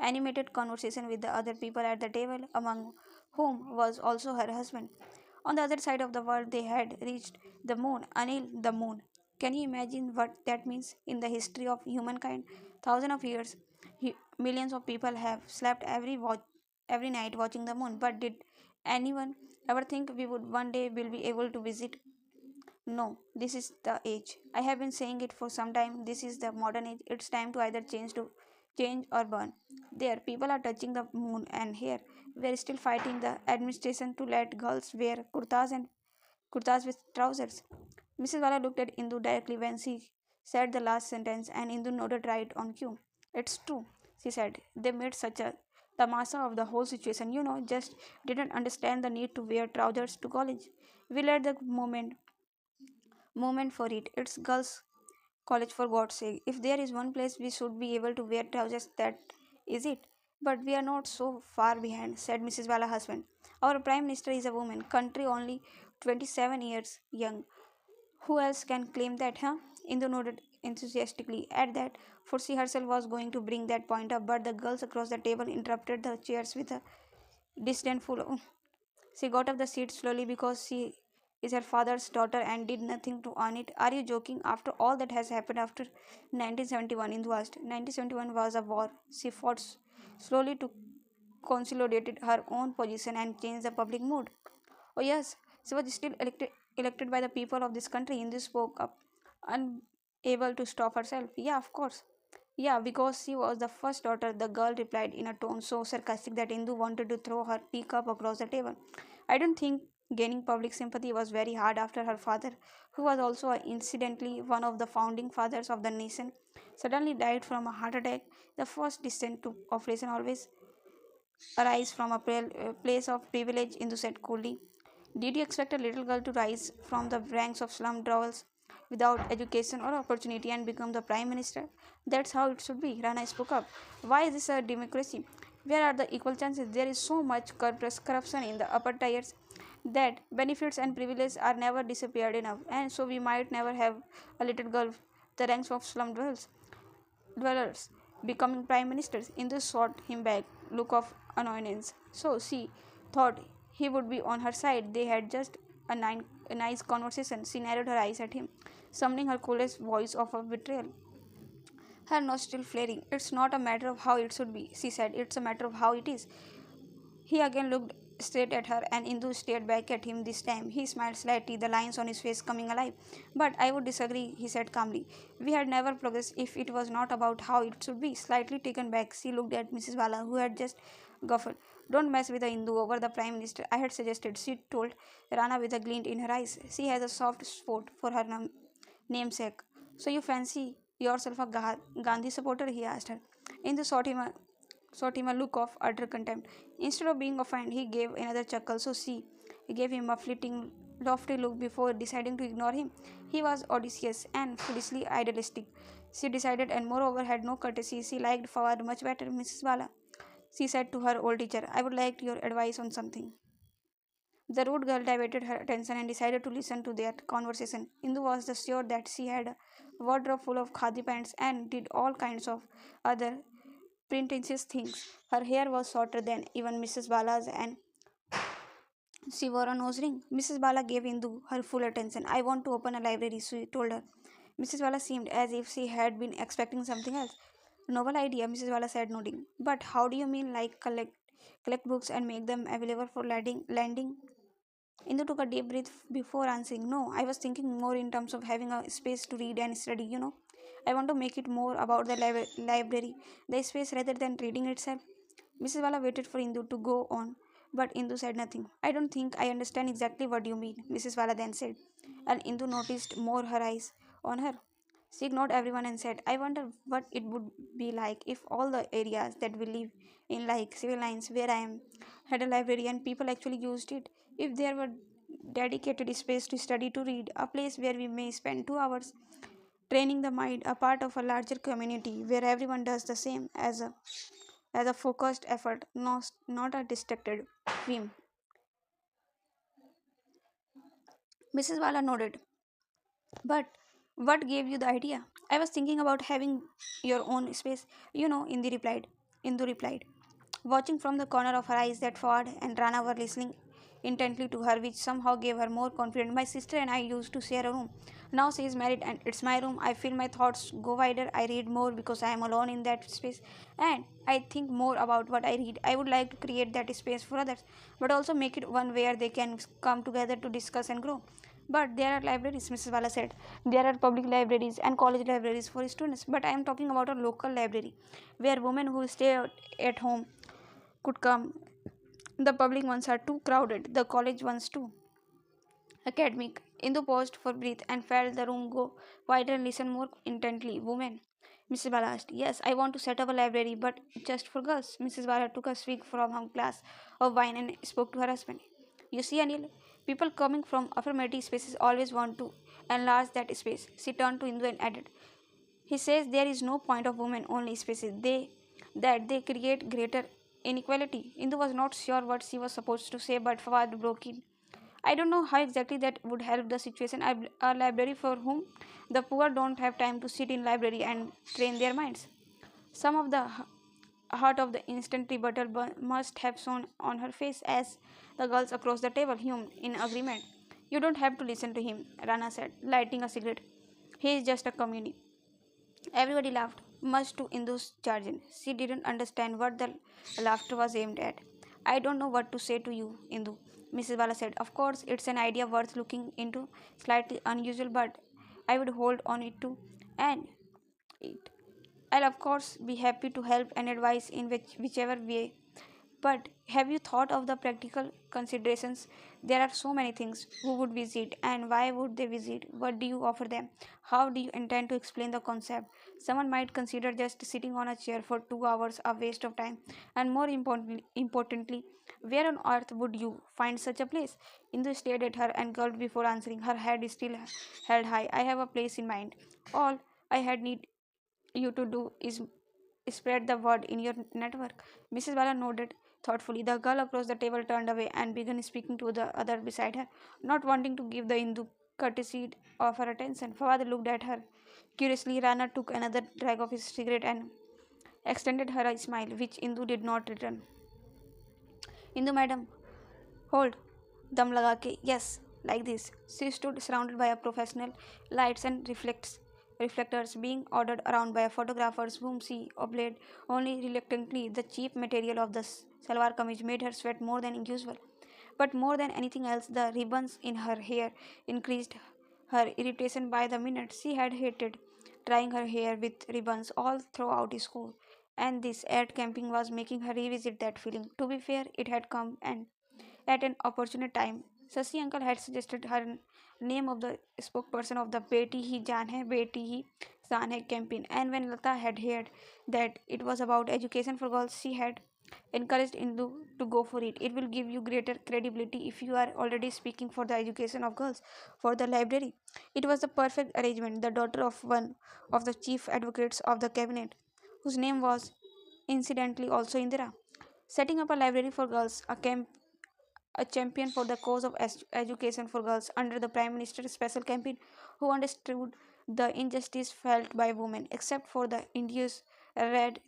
animated conversation with the other people at the table, among whom was also her husband. On the other side of the world, they had reached the moon. Anil, the moon. Can you imagine what that means in the history of humankind? Thousands of years, millions of people have slept every night watching the moon. But did anyone ever think we would one day will be able to visit? No, this is the age. I have been saying it for some time. This is the modern age. It's time to either change or burn. There, people are touching the moon, and here we are still fighting the administration to let girls wear kurtas with trousers. Mrs. Wala looked at Indu directly when she said the last sentence, and Indu nodded right on cue. "It's true," she said. "They made such a tamasa of the whole situation, just didn't understand the need to wear trousers to college. We let the moment for it. It's girls' college for God's sake. If there is one place we should be able to wear trousers, that is it." "But we are not so far behind," said Mrs. Wala's husband. "Our Prime Minister is a woman, country only 27 years young. Who else can claim that, huh?" Indu nodded enthusiastically at that, for she herself was going to bring that point up, but the girls across the table interrupted the cheers with a disdainful "Oh." She got up the seat slowly because she is her father's daughter and did nothing to earn it. "Are you joking? After all that has happened after 1971, Indu asked. 1971 was a war. She fought slowly to consolidate her own position and change the public mood." "Oh, yes, she was still elected by the people of this country," Indu spoke up, unable to stop herself. "Yeah, of course." "Yeah, because she was the first daughter," the girl replied in a tone so sarcastic that Indu wanted to throw her teacup across the table. "I don't think gaining public sympathy was very hard after her father, who was also incidentally one of the founding fathers of the nation, suddenly died from a heart attack. The first descent to operation always arise from a place of privilege," Indu said coolly. "Did you expect a little girl to rise from the ranks of slum dwellers without education or opportunity and become the prime minister?" "That's how it should be," Rana spoke up. "Why is this a democracy? Where are the equal chances? There is so much corruption in the upper tiers that benefits and privileges are never disappeared enough, and so we might never have a little girl the ranks of slum dwellers becoming prime ministers." Indus shot him back look of annoyance. So she thought he would be on her side. They had just a nice conversation. She narrowed her eyes at him, summoning her coolest voice of a betrayal, her nostril flaring. "It's not a matter of how it should be," she said. "It's a matter of how it is." He again looked straight at her, and Indu stared back at him this time. He smiled slightly, the lines on his face coming alive. "But I would disagree," he said calmly. "We had never progressed if it was not about how it should be." Slightly taken back, she looked at Mrs. Bala, who had just guffawed. "Don't mess with the Indu over the Prime Minister," I had suggested, she told Rana with a glint in her eyes. She has a soft spot for her namesake. "So you fancy yourself a Gandhi supporter?" he asked her. Indu shot him a look of utter contempt. Instead of being offended, he gave another chuckle, so she gave him a fleeting, lofty look before deciding to ignore him. He was audacious and foolishly idealistic, she decided, and moreover had no courtesy. She liked far much better Mrs. Bala. She said to her old teacher, "I would like your advice on something." The rude girl diverted her attention and decided to listen to their conversation. Indu was sure that she had a wardrobe full of khadi pants and did all kinds of other pretentious things. Her hair was shorter than even Mrs. Bala's and she wore a nose ring. Mrs. Bala gave Indu her full attention. I want to open a library, she told her. Mrs. Bala seemed as if she had been expecting something else. Novel idea, Mrs. Bala said, nodding. But how do you mean, like collect books and make them available for lending? Indu took a deep breath before answering. No, I was thinking more in terms of having a space to read and study. I want to make it more about the library, the space rather than reading itself. Mrs. Wala waited for Indu to go on, but Indu said nothing. I don't think I understand exactly what you mean, Mrs. Wala then said, and Indu noticed more her eyes on her. She ignored everyone and said, I wonder what it would be like if all the areas that we live in, like civil lines where I am, had a library and people actually used it. If there were dedicated space to study, to read, a place where we may spend 2 hours training the mind, a part of a larger community where everyone does the same as a focused effort, not a distracted whim. Mrs. Wala nodded. But what gave you the idea? I was thinking about having your own space, Indu replied, watching from the corner of her eyes that Ford and Rana were listening intently to her, which somehow gave her more confidence. My sister and I used to share a room. Now she is married and it's my room. I feel my thoughts go wider. I read more because I am alone in that space. And I think more about what I read. I would like to create that space for others, but also make it one where they can come together to discuss and grow. But there are libraries, Mrs. Wala said. There are public libraries and college libraries for students. But I am talking about a local library where women who stay at home could come. The public ones are too crowded, the college ones too academic. Indu paused for breath and felt the room go wider and listened more intently. Women. Mrs. Bala asked. Yes, I want to set up a library, but just for girls. Mrs. Bala took a swig from her glass of wine and spoke to her husband. You see, Anil, people coming from affirmative spaces always want to enlarge that space. She turned to Indu and added, he says there is no point of women only spaces. They create greater inequality. Indu was not sure what she was supposed to say, but Fawad broke in. I don't know how exactly that would help the situation. A library for whom the poor don't have time to sit in library and train their minds. Some of the heart of the instant rebuttal must have shown on her face as the girls across the table hummed in agreement. You don't have to listen to him, Rana said, lighting a cigarette. He is just a community. Everybody laughed, much to Indu's chagrin. She didn't understand what the laughter was aimed at. I don't know what to say to you, Indu, Mrs. Bala said. Of course, it's an idea worth looking into, slightly unusual, but I would hold on it too. And it. I'll, of course, be happy to help and advise in whichever way, but have you thought of the practical considerations? There are so many things. Who would visit and why would they visit? What do you offer them? How do you intend to explain the concept? Someone might consider just sitting on a chair for 2 hours a waste of time. And more importantly, where on earth would you find such a place? Indu stared at her and gulped before answering. Her head is still held high. I have a place in mind. All I had need you to do is spread the word in your network. Mrs. Bala nodded thoughtfully. The girl across the table turned away and began speaking to the other beside her, not wanting to give the Hindu courtesy of her attention. Fawad looked at her curiously. Rana took another drag of his cigarette and extended her a smile, which Indu did not return. Indu, madam, hold. Dum laga ke. Yes, like this. She stood surrounded by a professional lights and reflectors being ordered around by photographers whom she obeyed only reluctantly. The cheap material of the salwar kameez made her sweat more than usual. But more than anything else, the ribbons in her hair increased her irritation by the minute. She had hated trying her hair with ribbons all throughout school, and this ad camping was making her revisit that feeling. To be fair, it had come and at an opportune time. Sasi uncle had suggested her name of the spokesperson of the Beti Hi Jaan Hai, Beti Hi Jaan Hai campaign. And when Lata had heard that it was about education for girls, she had encouraged Indu to go for it. It will give you greater credibility if you are already speaking for the education of girls, for the library. It was the perfect arrangement. The daughter of one of the chief advocates of the cabinet, whose name was incidentally also Indira, setting up a library for girls, a champion for the cause of education for girls under the Prime Minister's special campaign, who understood the injustice felt by women, except for the India's red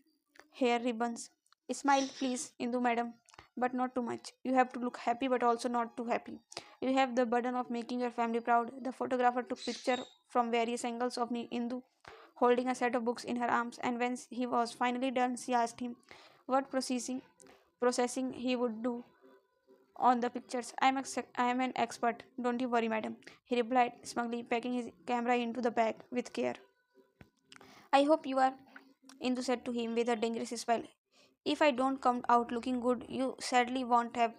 hair ribbons. Smile, please, Indu madam, but not too much. You have to look happy, but also not too happy. You have the burden of making your family proud. The photographer took picture from various angles of Indu, holding a set of books in her arms, and when he was finally done, she asked him what processing he would do on the pictures. I am an expert. Don't you worry, madam. He replied smugly, packing his camera into the bag with care. I hope you are, Indu said to him with a dangerous smile. If I don't come out looking good, you sadly won't have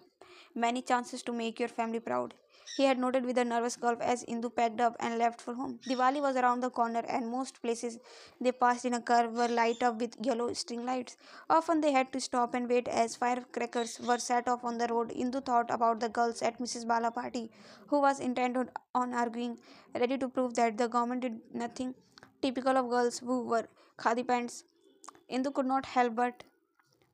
many chances to make your family proud. He had noted with a nervous gulp as Indu packed up and left for home. Diwali was around the corner, and most places they passed in a curve were light up with yellow string lights. Often they had to stop and wait as firecrackers were set off on the road. Indu thought about the girls at Mrs. Bala party, who was intent on arguing, ready to prove that the government did nothing. Typical of girls who wore khadi pants, Indu could not help but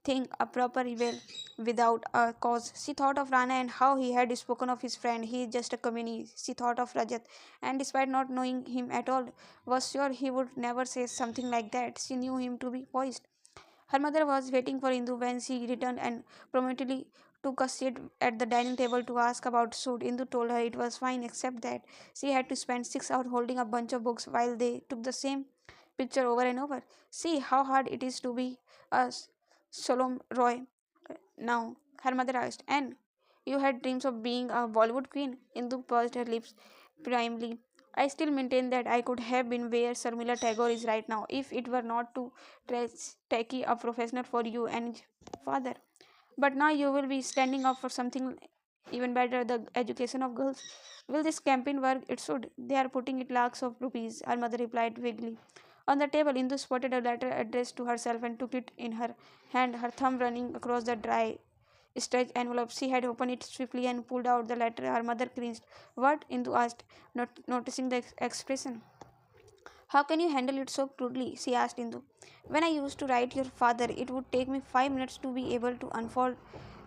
think a proper rebel without a cause. She thought of Rana and how he had spoken of his friend. He is just a communist. She thought of Rajat, and despite not knowing him at all, was sure he would never say something like that. She knew him to be poised. Her mother was waiting for Indu when she returned and promptly took a seat at the dining table to ask about Sood. Indu told her it was fine except that she had to spend 6 hours holding a bunch of books while they took the same picture over and over. See how hard it is to be a Solom Roy now, her mother asked. And you had dreams of being a Bollywood queen? Indu pursed her lips primly. I still maintain that I could have been where Sarmila Tagore is right now if it were not too tacky a professional for you and father. But now you will be standing up for something even better, the education of girls. Will this campaign work? It should. They are putting it lakhs of rupees, her mother replied vaguely. On the table, Indu spotted a letter addressed to herself and took it in her hand, her thumb running across the dry, stretched envelope. She had opened it swiftly and pulled out the letter. Her mother cringed. What? Indu asked, not noticing the expression. How can you handle it so crudely? She asked Indu. When I used to write your father, it would take me 5 minutes to be able to unfold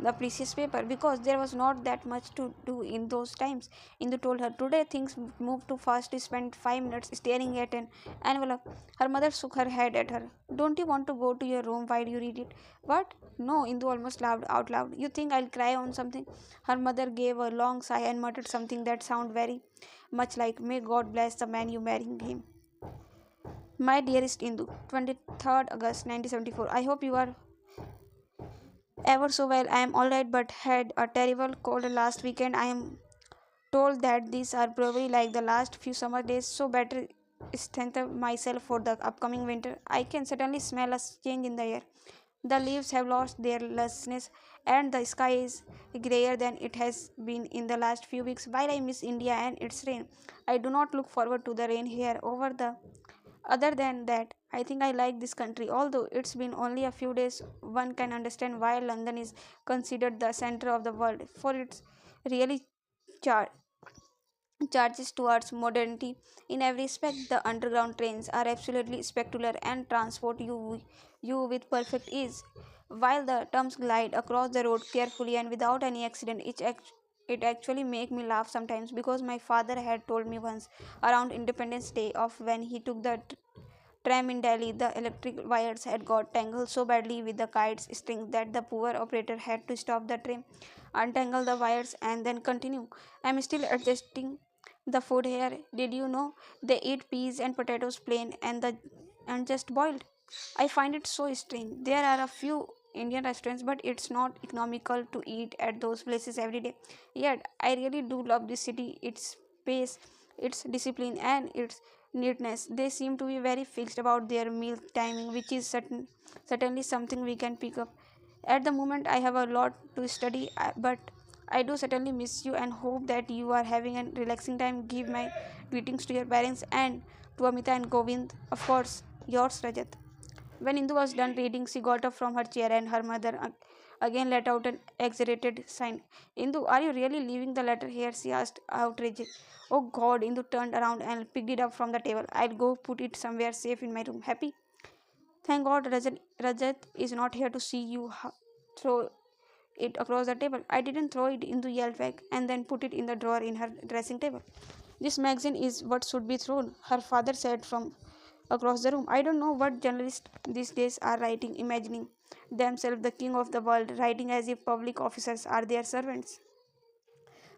the precious paper because there was not that much to do in those times. Indu told her. Today things move too fast to spend 5 minutes staring at an envelope. Her mother shook her head at her. Don't you want to go to your room while you read it? What? No, Indu almost laughed out loud. You think I'll cry on something? Her mother gave a long sigh and muttered something that sounded very much like, May God bless the man you marrying him. My dearest Indu, 23rd August 1974. I hope you are ever so well. I am alright but had a terrible cold last weekend. I am told that these are probably like the last few summer days, so better strengthen myself for the upcoming winter. I can certainly smell a change in the air. The leaves have lost their lusciness, and the sky is grayer than it has been in the last few weeks. While I miss India and its rain, I do not look forward to the rain here over the other than that, I think I like this country. Although it's been only a few days, one can understand why London is considered the center of the world for its really char- charges towards modernity. In every respect, the underground trains are absolutely spectacular and transport you with perfect ease. While the trams glide across the road carefully and without any accident, it actually make me laugh sometimes because my father had told me once around Independence Day of when he took the tram in Delhi, the electric wires had got tangled so badly with the kite's string that the poor operator had to stop the tram, untangle the wires, and then continue. I'm still adjusting the food here. Did you know they eat peas and potatoes plain and just boiled? I find it so strange. There are a few Indian restaurants, but it's not economical to eat at those places every day. Yet, I really do love this city, its pace, its discipline, and its neatness. They seem to be very fixed about their meal timing, which is certainly something we can pick up. At the moment, I have a lot to study, but I do certainly miss you and hope that you are having a relaxing time. Give my greetings to your parents and to Amita and Govind. Of course, yours, Rajat. When Indu was done reading, she got up from her chair and her mother again let out an exaggerated sign. Indu, are you really leaving the letter here? She asked, outraged. Oh God, Indu turned around and picked it up from the table. I'll go put it somewhere safe in my room. Happy? Thank God Rajat is not here to see you throw it across the table. I didn't throw it into yelled back and then put it in the drawer in her dressing table. This magazine is what should be thrown, her father said from across the room. I don't know what journalists these days are writing, imagining themselves the king of the world, writing as if public officers are their servants.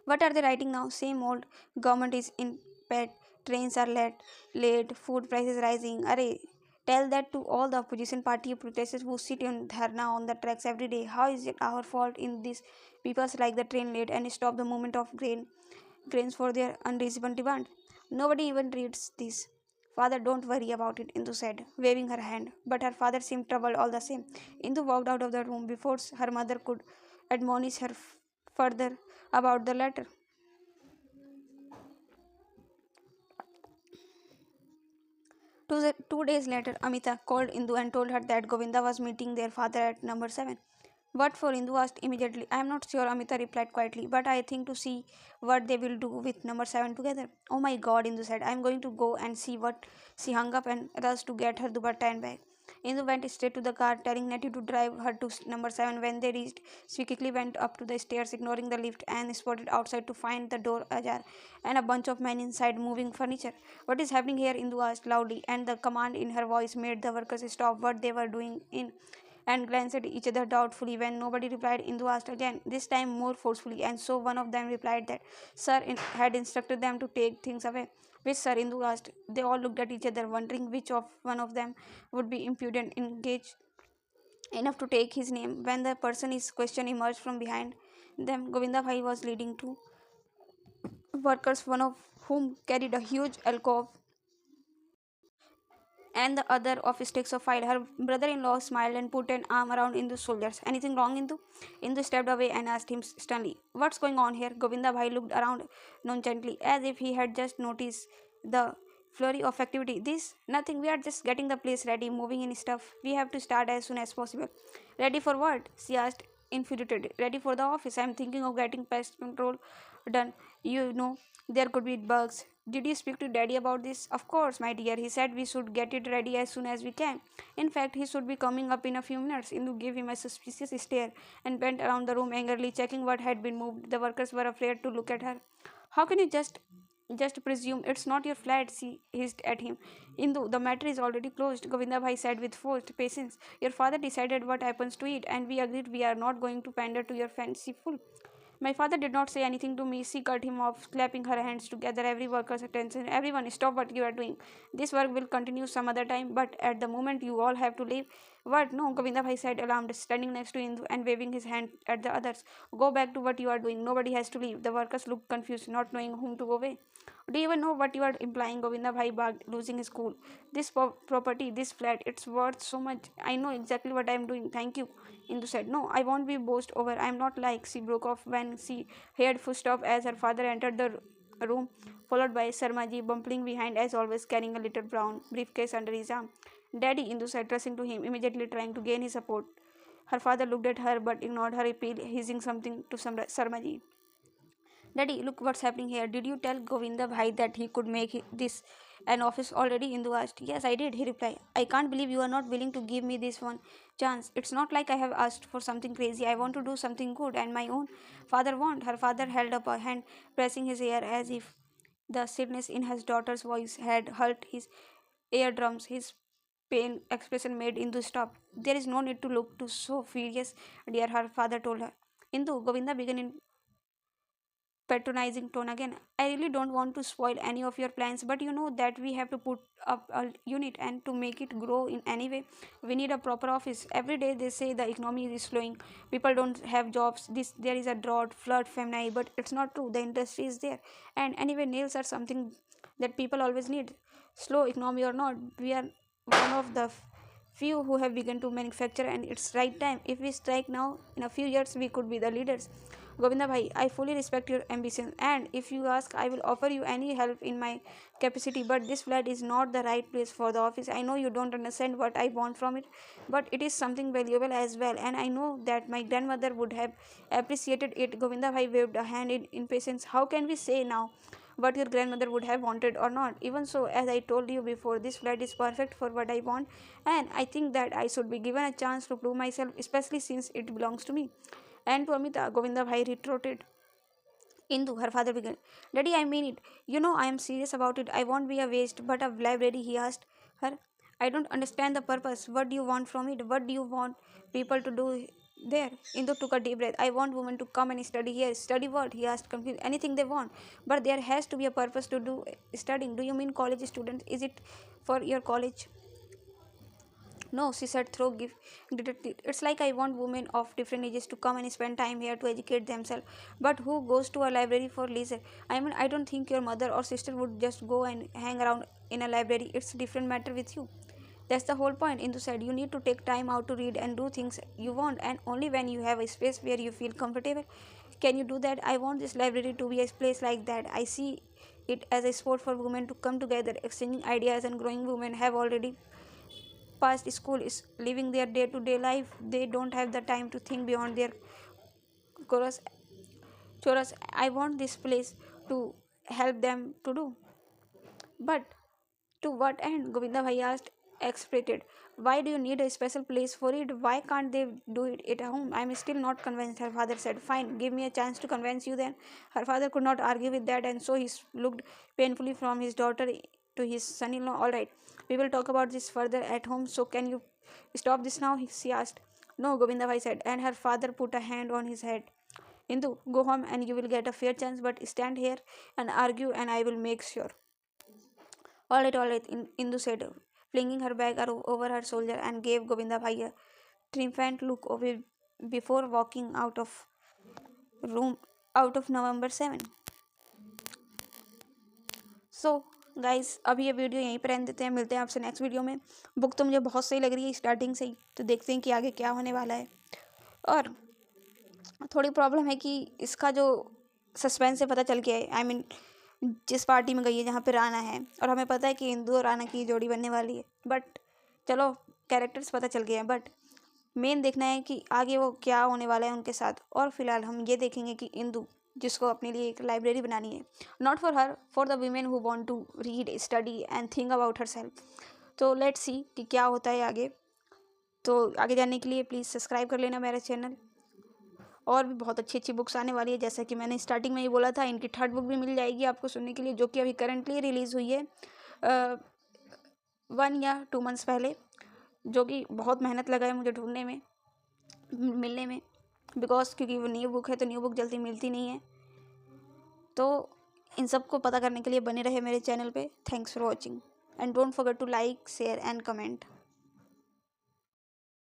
What are they writing now? Same old. Government is in pet. Trains are late. Food prices rising. Array. Tell that to all the opposition party protesters who sit in dharna on the tracks every day. How is it our fault in this? People like the train late and stop the movement of grains for their unreasonable demand. Nobody even reads this. Father, don't worry about it, Indu said, waving her hand. But her father seemed troubled all the same. Indu walked out of the room before her mother could admonish her further about the letter. 2 days later, Amita called Indu and told her that Govinda was meeting their father at number 7. What for? Indu asked immediately. I am not sure, Amita replied quietly, but I think to see what they will do with number 7 together. Oh my god, Indu said. I am going to go and see what. She hung up and rushed to get her dupatta and bag. Indu went straight to the car, telling Nettie to drive her to number 7. When they reached, she quickly went up to the stairs, ignoring the lift, and spotted outside to find the door ajar and a bunch of men inside moving furniture. What is happening here? Indu asked loudly, and the command in her voice made the workers stop what they were doing in and glanced at each other doubtfully. When nobody replied, Indu asked again, this time more forcefully, and so one of them replied that Sir had instructed them to take things away. Which Sir? Indu asked. They all looked at each other, wondering which of one of them would be impudent, engaged enough to take his name. When the person is question emerged from behind them, Govinda Bhai was leading two workers, one of whom carried a huge alcove and the other of sticks of file. Her brother-in-law smiled and put an arm around Indu's shoulders. Anything wrong, Indu? Indu stepped away and asked him sternly, what's going on here? Govinda Bhai looked around nonchalantly, as if he had just noticed the flurry of activity. This? Nothing. We are just getting the place ready, moving in stuff. We have to start as soon as possible. Ready for what? She asked, infuriated. Ready for the office. I'm thinking of getting pest control done. You know, there could be bugs. Did you speak to Daddy about this? Of course, my dear. He said we should get it ready as soon as we can. In fact, he should be coming up in a few minutes. Indu gave him a suspicious stare and went around the room angrily checking what had been moved. The workers were afraid to look at her. How can you just presume it's not your flat? She hissed at him. Indu, the matter is already closed, Govinda Bhai said with forced patience. Your father decided what happens to it, and we agreed we are not going to pander to your fanciful. My father did not say anything to me. She cut him off, clapping her hands together. Every worker's attention. Everyone, stop what you are doing. This work will continue some other time, but at the moment you all have to leave. What? No, Govinda Bhai said, alarmed, standing next to Indu and waving his hand at the others. Go back to what you are doing. Nobody has to leave. The workers looked confused, not knowing whom to obey. Do you even know what you are implying? Govinda Bhai barked, losing his cool. This property, this flat, it's worth so much. I know exactly what I am doing. Thank you. Indu said, no, I won't be bossed over. I am not like. She broke off when she heard footsteps as her father entered the room, followed by Sarmaji bumping behind as always, carrying a little brown briefcase under his arm. Daddy, Indu said, rushing to him, immediately trying to gain his support. Her father looked at her but ignored her appeal, hissing something to Sarmaji. Daddy, look what's happening here. Did you tell Govinda Bhai that he could make this an office already? Indu asked. Yes, I did, he replied. I can't believe you are not willing to give me this one chance. It's not like I have asked for something crazy. I want to do something good and my own father won't. Her father held up a hand, pressing his ear as if the sadness in his daughter's voice had hurt his eardrums. His pain expression made Indu stop. There is no need to look too so furious, dear, her father told her. Indu, Govinda began in patronizing tone again. I really don't want to spoil any of your plans, but you know that we have to put up a unit and to make it grow in any way. We need a proper office. Every day they say the economy is slowing. People don't have jobs. This there is a drought, flood, famine, but it's not true. The industry is there. And anyway, nails are something that people always need. Slow economy or not, we are one of the few who have begun to manufacture and it's right time. If we strike now, in a few years we could be the leaders. Govinda Bhai, I fully respect your ambition and if you ask, I will offer you any help in my capacity, but this flat is not the right place for the office. I know you don't understand what I want from it, but it is something valuable as well and I know that my grandmother would have appreciated it. Govinda Bhai waved a hand in impatience. How can we say now what your grandmother would have wanted or not? Even so, as I told you before, this flat is perfect for what I want and I think that I should be given a chance to prove myself, especially since it belongs to me. And to Amita, Govinda Bhai retorted, Indu, her father began. Daddy, I mean it. You know I am serious about it. I won't be a waste, but a library, he asked her. I don't understand the purpose. What do you want from it? What do you want people to do there? Indu took a deep breath. I want women to come and study here. Study what? He asked confused. Anything they want. But there has to be a purpose to do studying. Do you mean college students? Is it for your college? No, she said through detective. It's like I want women of different ages to come and spend time here to educate themselves. But who goes to a library for leisure? I mean, I don't think your mother or sister would just go and hang around in a library. It's a different matter with you. That's the whole point. Indu said you need to take time out to read and do things you want, and only when you have a space where you feel comfortable. Can you do that? I want this library to be a place like that. I see it as a sport for women to come together, exchanging ideas, and growing women have already past school is living their day-to-day life. They don't have the time to think beyond their chorus. I want this place to help them to do. But to what end? Govinda Bhai asked, exasperated. Why do you need a special place for it? Why can't they do it at home? I'm still not convinced, her father said. Fine, give me a chance to convince you then. Her father could not argue with that, and so he looked painfully from his daughter to his son-in-law. All right, we will talk about this further at home, so can you stop this now? She asked. No, Govinda Bhai said, and her father put a hand on his head. Indu, go home and you will get a fair chance, but stand here and argue and I will make sure. All right, Indu said, flinging her bag over her shoulder and gave Govinda Bhai a triumphant look over before walking room out of November 7. So guys अभी ये video यहीं पर and देते हैं, मिलते हैं आपसे next video में। बुक तो मुझे बहुत सही लग रही है स्टार्टिंग से ही, तो देखते हैं कि आगे क्या होने वाला है। और थोड़ी प्रॉब्लम है कि इसका जो सस्पेंस है पता चल गया है, आई मीन जिस पार्टी में गई है जहाँ पे राना है, और हमें पता है कि इंदू और राना की जोड़ी बनने वाली है। बट चलो कैरेक्टर्स पता चल गए हैं, बट मेन देखना है कि आगे वो क्या होने वाला है उनके साथ। और फिलहाल हम ये देखेंगे कि इंदू जिसको अपने लिए एक लाइब्रेरी बनानी है, not for her, for the women who want to read, study and think about herself. तो लेट्स सी कि क्या होता है आगे। तो आगे जानने के लिए प्लीज़ सब्सक्राइब कर लेना मेरा चैनल। और भी बहुत अच्छी अच्छी बुक्स आने वाली है, जैसा कि मैंने स्टार्टिंग में ही बोला था, इनकी थर्ड बुक भी मिल जाएगी आपको सुनने के लिए, जो कि अभी करंटली रिलीज़ हुई है 1 या 2 मंथ्स पहले, जो कि बहुत मेहनत लगा है मुझे ढूंढने में, मिलने में, बिकॉज क्योंकि वो न्यू बुक है तो न्यू बुक जल्दी मिलती नहीं है। तो इन सब को पता करने के लिए बने रहे मेरे चैनल पे। Thanks for watching and don't forget to like, share and comment.